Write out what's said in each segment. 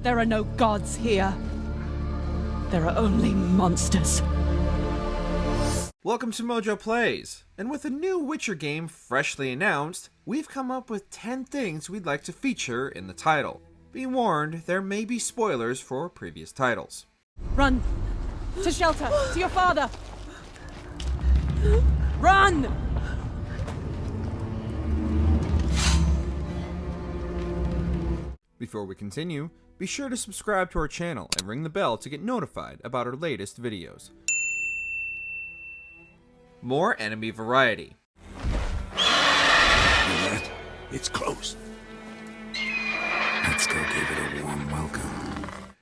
There are no gods here. There are only monsters. Welcome to MojoPlays, and with a new Witcher game freshly announced, we've come up with 10 things we'd like to feature in the title. Be warned, there may be spoilers for previous titles. Run! To shelter! To your father! Run! Before we continue, be sure to subscribe to our channel and ring the bell to get notified about our latest videos. More enemy variety. That, it's close. Let's go give it a warm welcome.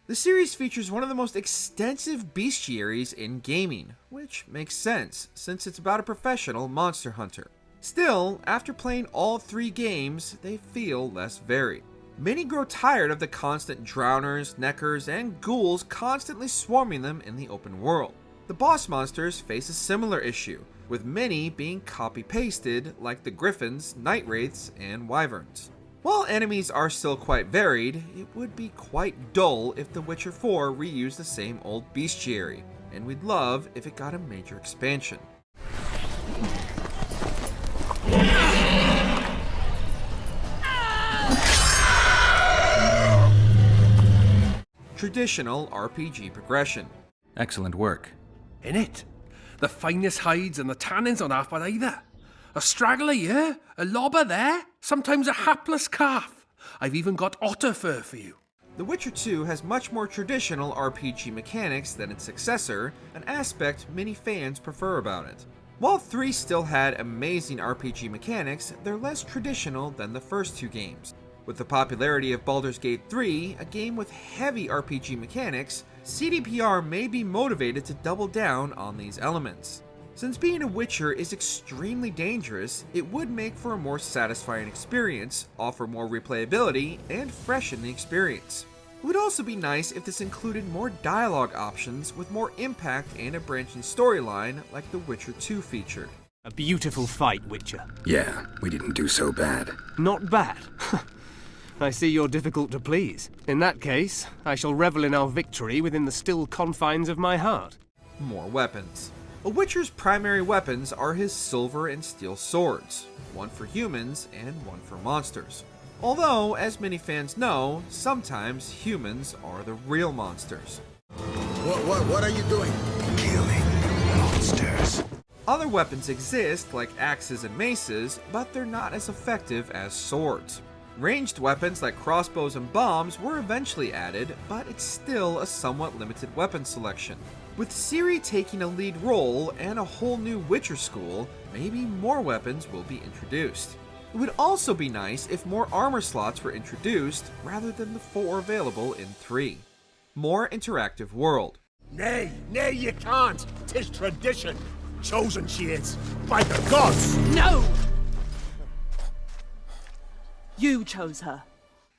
The series features one of the most extensive bestiaries in gaming, which makes sense since it's about a professional monster hunter. Still, after playing all 3 games, they feel less varied. Many grow tired of the constant drowners, neckers, and ghouls constantly swarming them in the open world. The boss monsters face a similar issue, with many being copy-pasted like the griffins, night wraiths, and wyverns. While enemies are still quite varied, it would be quite dull if The Witcher 4 reused the same old bestiary, and we'd love if it got a major expansion. Traditional RPG progression. Excellent work. In it. The finest hides and the tannins on half bad either. A straggler here, a lobber there, sometimes a hapless calf. I've even got otter fur for you. The Witcher 2 has much more traditional RPG mechanics than its successor, an aspect many fans prefer about it. While 3 still had amazing RPG mechanics, they're less traditional than the first 2 games. With the popularity of Baldur's Gate 3, a game with heavy RPG mechanics, CDPR may be motivated to double down on these elements. Since being a Witcher is extremely dangerous, it would make for a more satisfying experience, offer more replayability, and freshen the experience. It would also be nice if this included more dialogue options with more impact and a branching storyline like The Witcher 2 featured. A beautiful fight, Witcher. Yeah, we didn't do so bad. Not bad. I see you're difficult to please. In that case, I shall revel in our victory within the still confines of my heart. More weapons. A Witcher's primary weapons are his silver and steel swords, one for humans and one for monsters. Although, as many fans know, sometimes humans are the real monsters. What are you doing? Killing monsters. Other weapons exist, like axes and maces, but they're not as effective as swords. Ranged weapons like crossbows and bombs were eventually added, but it's still a somewhat limited weapon selection. With Ciri taking a lead role and a whole new Witcher school, maybe more weapons will be introduced. It would also be nice if more armor slots were introduced, rather than the 4 available in 3. More interactive world. Nay, you can't. 'Tis tradition. Chosen she is, by the gods. No! You chose her.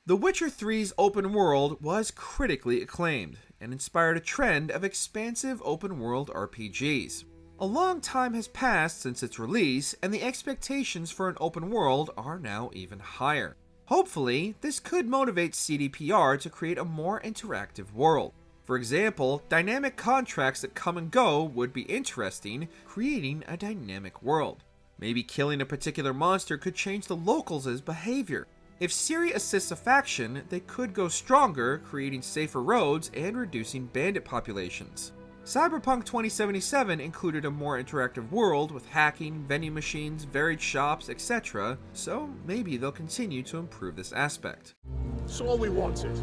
The Witcher 3's open world was critically acclaimed, and inspired a trend of expansive open world RPGs. A long time has passed since its release, and the expectations for an open world are now even higher. Hopefully, this could motivate CDPR to create a more interactive world. For example, dynamic contracts that come and go would be interesting, creating a dynamic world. Maybe killing a particular monster could change the locals' behavior. If Ciri assists a faction, they could go stronger, creating safer roads and reducing bandit populations. Cyberpunk 2077 included a more interactive world with hacking, vending machines, varied shops, etc., so maybe they'll continue to improve this aspect. That's all we wanted.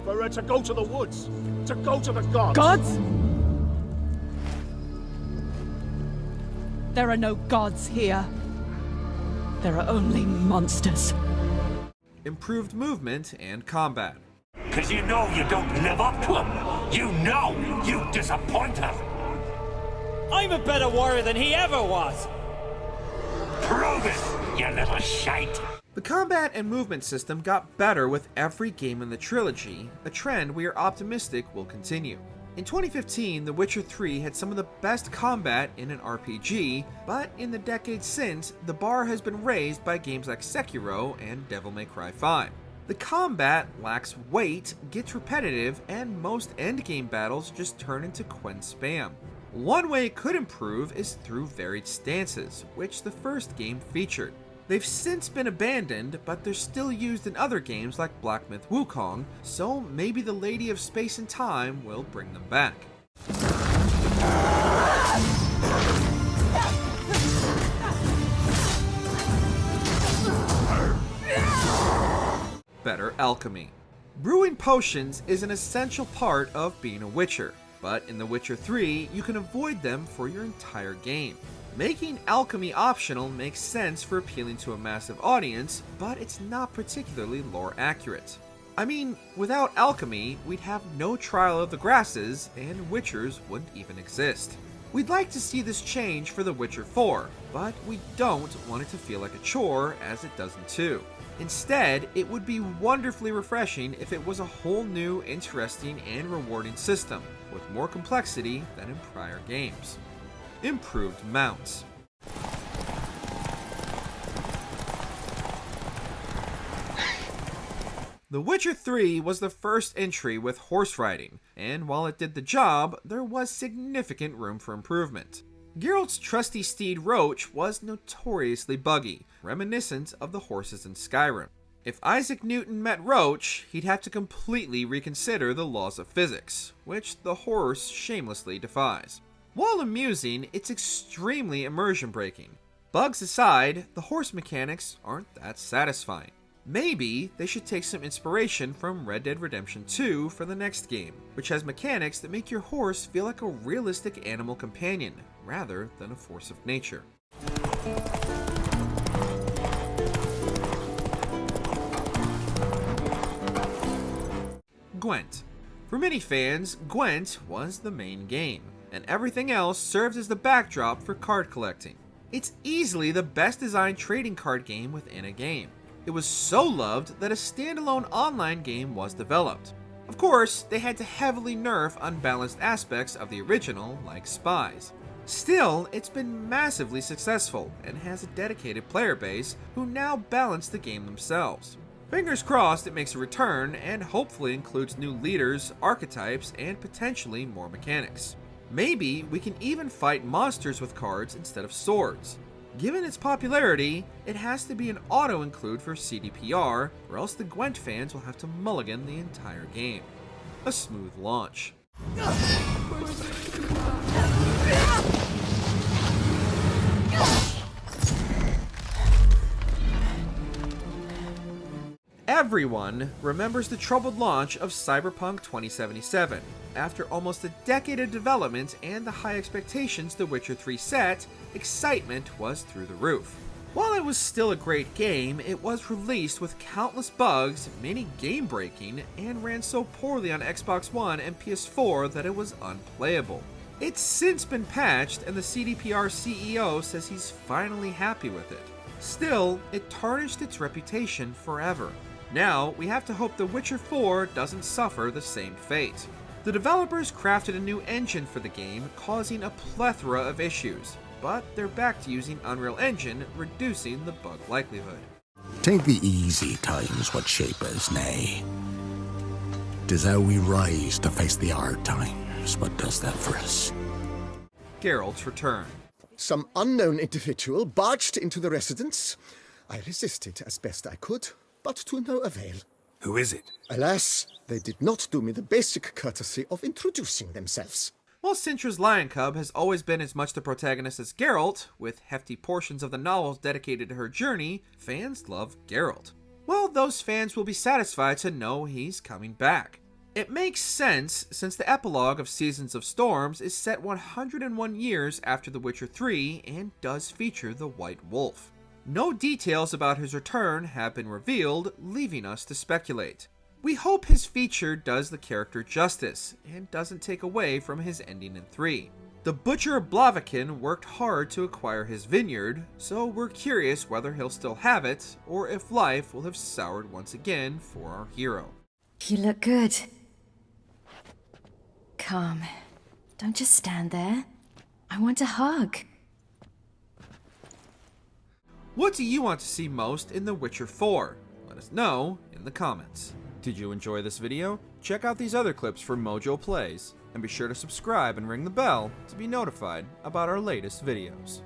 For her to go to the woods, to go to the gods. Gods? There are no gods here. There are only monsters. Improved movement and combat. Because you know you don't live up to him. You know you disappoint him. I'm a better warrior than he ever was. Prove it, you little shite. The combat and movement system got better with every game in the trilogy, a trend we are optimistic will continue. In 2015, The Witcher 3 had some of the best combat in an RPG, but in the decades since, the bar has been raised by games like Sekiro and Devil May Cry 5. The combat lacks weight, gets repetitive, and most endgame battles just turn into Gwent spam. One way it could improve is through varied stances, which the first game featured. They've since been abandoned, but they're still used in other games like Black Myth Wukong, so maybe the Lady of Space and Time will bring them back. Better alchemy. Brewing potions is an essential part of being a Witcher, but in The Witcher 3, you can avoid them for your entire game. Making alchemy optional makes sense for appealing to a massive audience, but it's not particularly lore accurate. I mean, without alchemy, we'd have no Trial of the Grasses, and Witchers wouldn't even exist. We'd like to see this change for The Witcher 4, but we don't want it to feel like a chore as it does in 2. Instead, it would be wonderfully refreshing if it was a whole new, interesting, and rewarding system, with more complexity than in prior games. Improved mounts. The Witcher 3 was the first entry with horse riding, and while it did the job, there was significant room for improvement. Geralt's trusty steed Roach was notoriously buggy, reminiscent of the horses in Skyrim. If Isaac Newton met Roach, he'd have to completely reconsider the laws of physics, which the horse shamelessly defies. While amusing, it's extremely immersion-breaking. Bugs aside, the horse mechanics aren't that satisfying. Maybe they should take some inspiration from Red Dead Redemption 2 for the next game, which has mechanics that make your horse feel like a realistic animal companion, rather than a force of nature. Gwent. For many fans, Gwent was the main game, and everything else served as the backdrop for card collecting. It's easily the best designed trading card game within a game. It was so loved that a standalone online game was developed. Of course, they had to heavily nerf unbalanced aspects of the original, like spies. Still, it's been massively successful and has a dedicated player base who now balance the game themselves. Fingers crossed it makes a return and hopefully includes new leaders, archetypes, and potentially more mechanics. Maybe we can even fight monsters with cards instead of swords. Given its popularity, it has to be an auto-include for CDPR, or else the Gwent fans will have to mulligan the entire game. A smooth launch. Everyone remembers the troubled launch of Cyberpunk 2077. After almost a decade of development and the high expectations The Witcher 3 set, excitement was through the roof. While it was still a great game, it was released with countless bugs, many game-breaking, and ran so poorly on Xbox One and PS4 that it was unplayable. It's since been patched, and the CDPR CEO says he's finally happy with it. Still, it tarnished its reputation forever. Now, we have to hope The Witcher 4 doesn't suffer the same fate. The developers crafted a new engine for the game, causing a plethora of issues, but they're back to using Unreal Engine, reducing the bug likelihood. Take the easy times what shape us, nay. 'Tis how we rise to face the hard times what does that for us. Geralts Return. Some unknown individual barged into the residence. I resisted as best I could, but to no avail. Who is it? Alas, they did not do me the basic courtesy of introducing themselves. While Cintra's Lion Cub has always been as much the protagonist as Geralt, with hefty portions of the novels dedicated to her journey, fans love Geralt. Well, those fans will be satisfied to know he's coming back. It makes sense, since the epilogue of Seasons of Storms is set 101 years after The Witcher 3 and does feature the White Wolf. No details about his return have been revealed, leaving us to speculate. We hope his feature does the character justice, and doesn't take away from his ending in 3. The Butcher of Blaviken worked hard to acquire his vineyard, so we're curious whether he'll still have it, or if life will have soured once again for our hero. You look good. Come, don't just stand there. I want a hug. What do you want to see most in The Witcher 4? Let us know in the in the comments. Did you enjoy this video? Check out these other clips from MojoPlays, and be sure to subscribe and ring the bell to be notified about our latest videos.